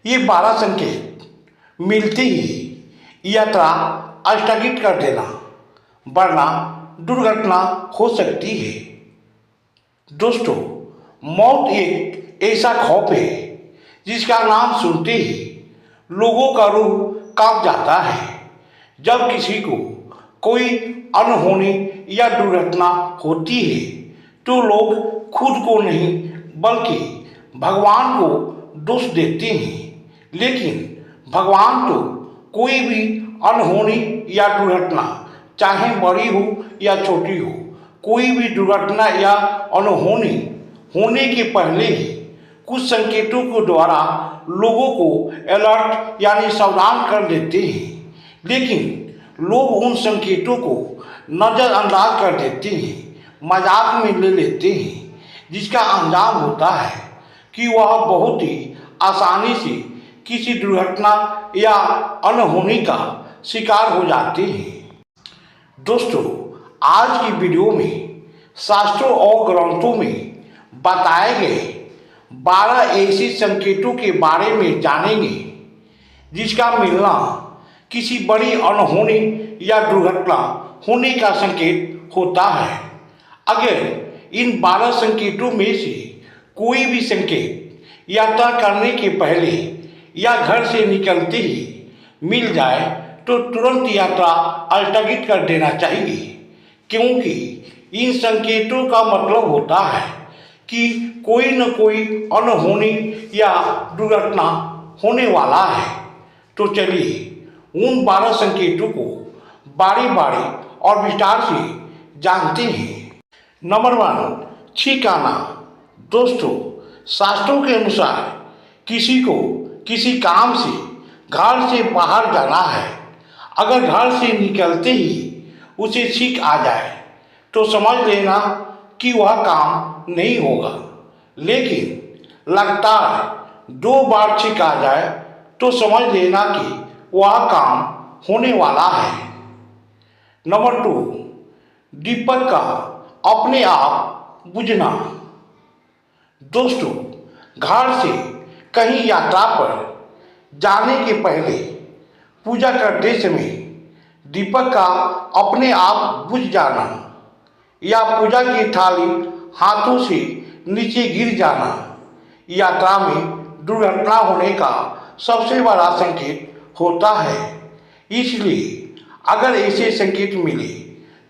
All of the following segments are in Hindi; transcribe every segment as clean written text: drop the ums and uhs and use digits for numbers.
ये 12 संकेत मिलते ही यात्रा स्थगित कर देना, वरना दुर्घटना हो सकती है। दोस्तों, मौत एक ऐसा खौफ है जिसका नाम सुनते ही लोगों का रूह कांप जाता है। जब किसी को कोई अनहोनी या दुर्घटना होती है तो लोग खुद को नहीं बल्कि भगवान को दोष देते हैं। लेकिन भगवान तो कोई भी अनहोनी या दुर्घटना, चाहे बड़ी हो या छोटी हो, कोई भी दुर्घटना या अनहोनी होने के पहले ही कुछ संकेतों के द्वारा लोगों को अलर्ट यानी सावधान कर देते हैं। लेकिन लोग उन संकेतों को नज़रअंदाज कर देते हैं, मजाक में ले लेते हैं, जिसका अंजाम होता है कि वह बहुत ही आसानी से किसी दुर्घटना या अनहोनी का शिकार हो जाते हैं। दोस्तों, आज की वीडियो में शास्त्रों और ग्रंथों में बताए गए 12 ऐसे संकेतों के बारे में जानेंगे जिसका मिलना किसी बड़ी अनहोनी या दुर्घटना होने का संकेत होता है। अगर इन 12 संकेतों में से कोई भी संकेत यात्रा करने के पहले या घर से निकलते ही मिल जाए तो तुरंत यात्रा स्थगित कर देना चाहिए, क्योंकि इन संकेतों का मतलब होता है कि कोई न कोई अनहोनी या दुर्घटना होने वाला है। तो चलिए उन 12 संकेतों को बारी बारी और विस्तार से जानते हैं। नंबर 1, छींक आना। दोस्तों, शास्त्रों के अनुसार किसी को किसी काम से घर से बाहर जाना है, अगर घर से निकलते ही उसे छींक आ जाए तो समझ लेना कि वह काम नहीं होगा। लेकिन लगातार 2 बार छींक आ जाए तो समझ लेना कि वह काम होने वाला है। नंबर 2, दीपक का अपने आप बुझना। दोस्तों, घर से कहीं यात्रा पर जाने के पहले पूजा करते समय दीपक का अपने आप बुझ जाना या पूजा की थाली हाथों से नीचे गिर जाना यात्रा में दुर्घटना होने का सबसे बड़ा संकेत होता है। इसलिए अगर ऐसे संकेत मिले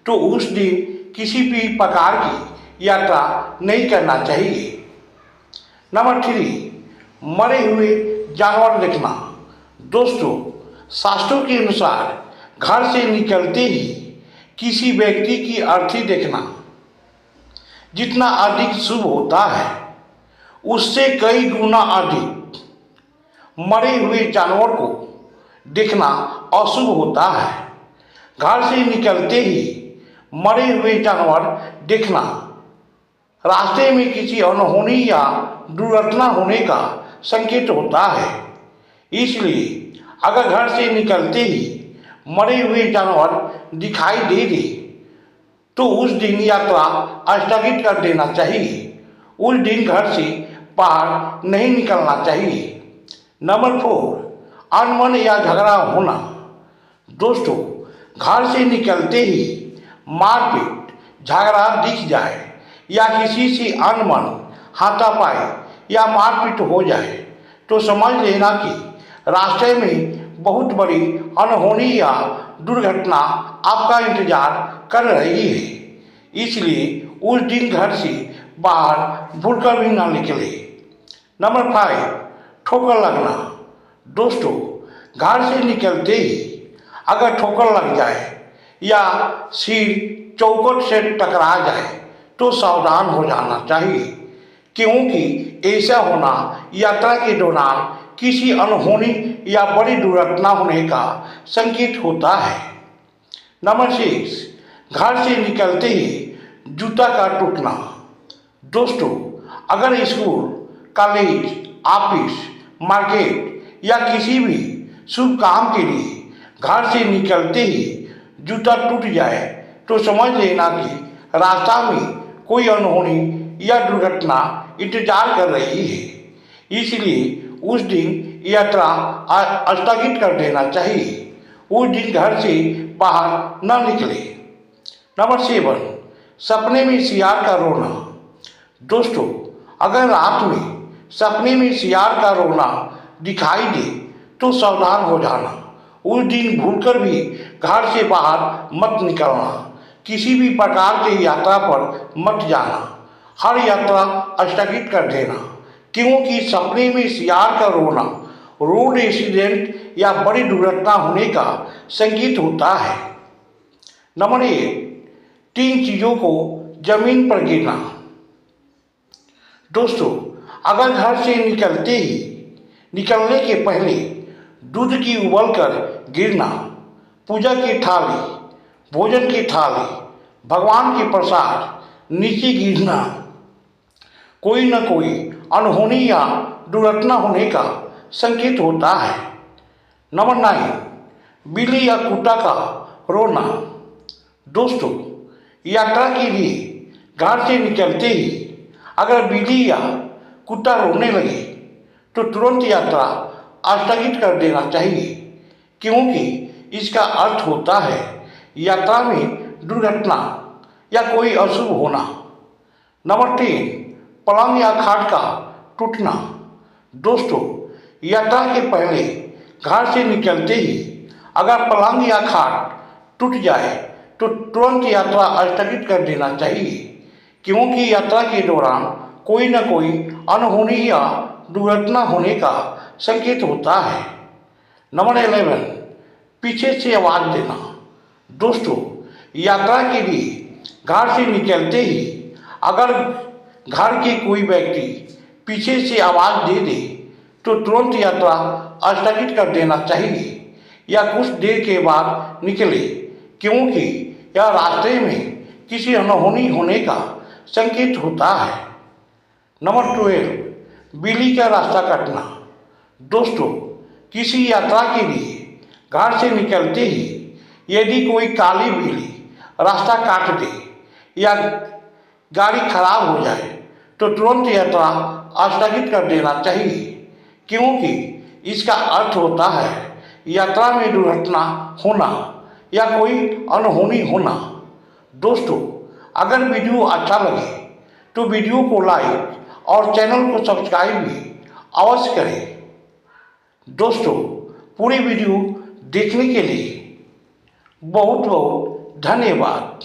तो उस दिन किसी भी प्रकार की यात्रा नहीं करना चाहिए। नंबर 3, मरे हुए जानवर देखना। दोस्तों, शास्त्रों के अनुसार घर से निकलते ही किसी व्यक्ति की अर्थी देखना जितना अधिक शुभ होता है, उससे कई गुना अधिक मरे हुए जानवर को देखना अशुभ होता है। घर से निकलते ही मरे हुए जानवर देखना रास्ते में किसी अनहोनी या दुर्घटना होने का संकेत होता है। इसलिए अगर घर से निकलते ही मरे हुए जानवर दिखाई दे दे तो उस दिन यात्रा स्थगित कर देना चाहिए। उस दिन घर से बाहर नहीं निकलना चाहिए। नंबर 4, अनबन या झगड़ा होना। दोस्तों, घर से निकलते ही मारपीट, झगड़ा दिख जाए या किसी से अनबन, हाथापाई या मारपीट हो जाए तो समझ लेना कि रास्ते में बहुत बड़ी अनहोनी या दुर्घटना आपका इंतजार कर रही है। इसलिए उस दिन घर से बाहर भूलकर भी ना निकले। नंबर 5, ठोकर लगना। दोस्तों, घर से निकलते ही अगर ठोकर लग जाए या सिर चौखट से टकरा जाए तो सावधान हो जाना चाहिए, क्योंकि ऐसा होना यात्रा के दौरान किसी अनहोनी या बड़ी दुर्घटना होने का संकेत होता है। नंबर 6, घर से निकलते ही जूता का टूटना। दोस्तों, अगर स्कूल, कॉलेज, ऑफिस, मार्केट या किसी भी शुभ काम के लिए घर से निकलते ही जूता टूट जाए तो समझ लेना कि रास्ता में कोई अनहोनी या दुर्घटना इंतजार कर रही है। इसलिए उस दिन यात्रा स्थगित कर देना चाहिए। उस दिन घर से बाहर न निकले। नंबर 7, सपने में सियार का रोना। दोस्तों, अगर रात में सपने में सियार का रोना दिखाई दे तो सावधान हो जाना। उस दिन भूलकर भी घर से बाहर मत निकलना। किसी भी प्रकार की यात्रा पर मत जाना। हर यात्रा स्थगित कर देना, क्योंकि सपने में सियार का रोना रोड एक्सीडेंट या बड़ी दुर्घटना होने का संकेत होता है। नंबर 8, 3 चीज़ों को जमीन पर गिरना। दोस्तों, अगर घर से निकलने के पहले दूध की उबल कर गिरना, पूजा की थाली, भोजन की थाली, भगवान के प्रसाद नीचे गिरना कोई न कोई अनहोनी या दुर्घटना होने का संकेत होता है। नंबर 9, बिल्ली या कुत्ता का रोना। दोस्तों, यात्रा के लिए घर से निकलते ही अगर बिल्ली या कुत्ता रोने लगे तो तुरंत यात्रा स्थगित कर देना चाहिए, क्योंकि इसका अर्थ होता है यात्रा में दुर्घटना या कोई अशुभ होना। नंबर 3, पलंग या खाट का टूटना। दोस्तों, यात्रा के पहले घर से निकलते ही अगर पलंग या खाट टूट जाए तो तुरंत यात्रा स्थगित कर देना चाहिए, क्योंकि यात्रा के दौरान कोई न कोई अनहोनी या दुर्घटना होने का संकेत होता है। नंबर 11, पीछे से आवाज़ देना। दोस्तों, यात्रा के लिए घर से निकलते ही अगर घर के कोई व्यक्ति पीछे से आवाज़ दे दे तो तुरंत यात्रा स्थगित कर देना चाहिए या कुछ देर के बाद निकले, क्योंकि यह रास्ते में किसी अनहोनी होने का संकेत होता है। नंबर 12, बिल्ली का रास्ता काटना। दोस्तों, किसी यात्रा के लिए घर से निकलते ही यदि कोई काली बिल्ली रास्ता काट दे या गाड़ी खराब हो जाए तो तुरंत यात्रा स्थगित कर देना चाहिए, क्योंकि इसका अर्थ होता है यात्रा में दुर्घटना होना या कोई अनहोनी होना। दोस्तों, अगर वीडियो अच्छा लगे तो वीडियो को लाइक और चैनल को सब्सक्राइब भी अवश्य करें। दोस्तों, पूरी वीडियो देखने के लिए बहुत बहुत धन्यवाद।